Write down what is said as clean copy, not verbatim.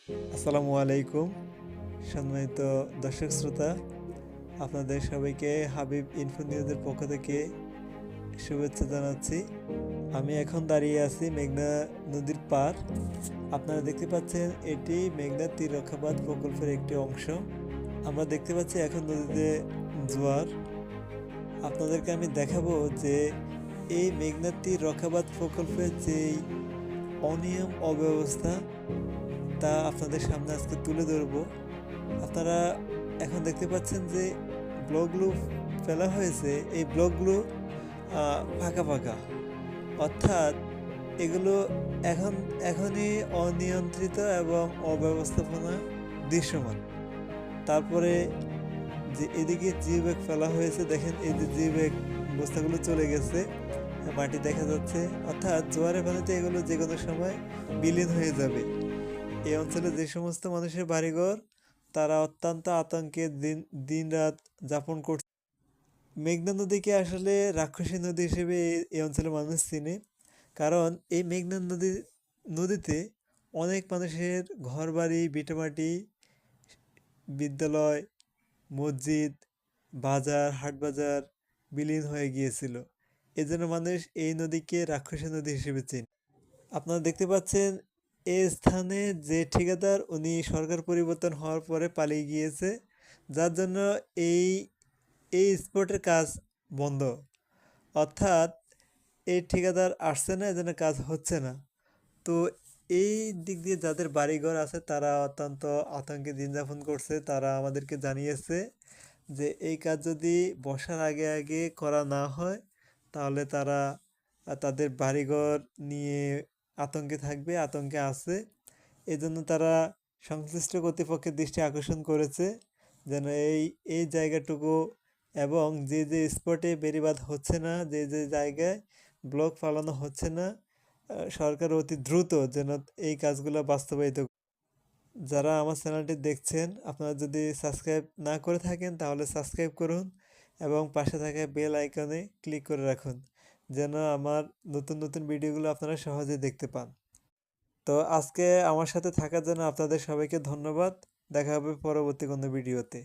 আসসালামু আলাইকুম সম্মানিত দর্শক শ্রোতা, আপনাদের সবাইকে হাবিব ইনফো নিউজের পক্ষ থেকে শুভেচ্ছা জানাচ্ছি। আমি এখন দাঁড়িয়ে আছি মেঘনা নদীর পার। আপনারা দেখতে পাচ্ছেন এটি মেঘনা তীর রক্ষাবাদ প্রকল্পের একটি অংশ। আমরা দেখতে পাচ্ছি এখন নদীতে জোয়ার। আপনাদেরকে আমি দেখাবো যে এই মেঘনা তীর রক্ষাবাদ প্রকল্পের যেই অনিয়ম অব্যবস্থা তা আপনাদের সামনে আজকে তুলে ধরবো। আপনারা এখন দেখতে পাচ্ছেন যে ব্লকগুলো ফেলা হয়েছে, এই ব্লকগুলো ফাঁকা ফাঁকা, অর্থাৎ এগুলো এখনই অনিয়ন্ত্রিত এবং অব্যবস্থাপনা দৃশ্যমান। তারপরে যে এদিকে জি ব্যাগ ফেলা হয়েছে, দেখেন এই যে জি ব্যাগ বস্তাগুলো চলে গেছে, মাটি দেখা যাচ্ছে, অর্থাৎ জোয়ারের পানিতে এগুলো যে কোনো সময় বিলীন হয়ে যাবে। এই অঞ্চলে যে সমস্ত মানুষের বাড়িঘর, তারা অত্যন্ত আতঙ্কে দিন রাত যাপন করছে। মেঘনা নদীকে আসলে রাক্ষসী নদী হিসেবে এই অঞ্চলের মানুষ চিনে, কারণ এই মেঘনা নদীতে অনেক মানুষের ঘরবাড়ি, ভিটেমাটি, বিদ্যালয়, মসজিদ, বাজার, হাট বাজার বিলীন হয়ে গিয়েছিল। এজন্য মানুষ এই নদীকে রাক্ষসী নদী হিসেবে চেনে। আপনারা দেখতে পাচ্ছেন এই স্থানে যে ঠিকাদার, উনি সরকার পরিবর্তন হওয়ার পরে পালিয়ে গিয়েছে, যার জন্য এই এই স্পটের কাজ বন্ধ। অর্থাৎ এই ঠিকাদার আসছে না, এজন্য কাজ হচ্ছে না। তো এই দিক দিয়ে যাদের বাড়িঘর আছে তারা অত্যন্ত আতঙ্কে দিন যাপন করছে। তারা আমাদেরকে জানিয়েছে যে এই কাজ যদি বর্ষার আগে আগে করা না হয়, তাহলে তারা তাদের বাড়িঘর নিয়ে আতঙ্কে থাকবে, আতঙ্কে আছে। এজন্য তারা সংশ্লিষ্ট কর্তৃপক্ষের দৃষ্টি আকর্ষণ করেছে যেন এই এই জায়গাটুকু এবং যে যে স্পটে বেড়িবাঁধ হচ্ছে না, যে যে জায়গায় ব্লক ফালানো হচ্ছে না, সরকার অতি দ্রুত যেন এই কাজগুলো বাস্তবায়িত। যারা আমার চ্যানেলটি দেখছেন, আপনারা যদি সাবস্ক্রাইব না করে থাকেন তাহলে সাবস্ক্রাইব করুন এবং পাশে থাকা বেল আইকনে ক্লিক করে রাখুন, যেন আমার নতুন নতুন ভিডিওগুলো আপনারা সহজে দেখতে পান। তো আজকে আমার সাথে থাকার জন্য আপনাদের সবাইকে ধন্যবাদ। দেখা হবে পরবর্তী কোনো ভিডিওতে।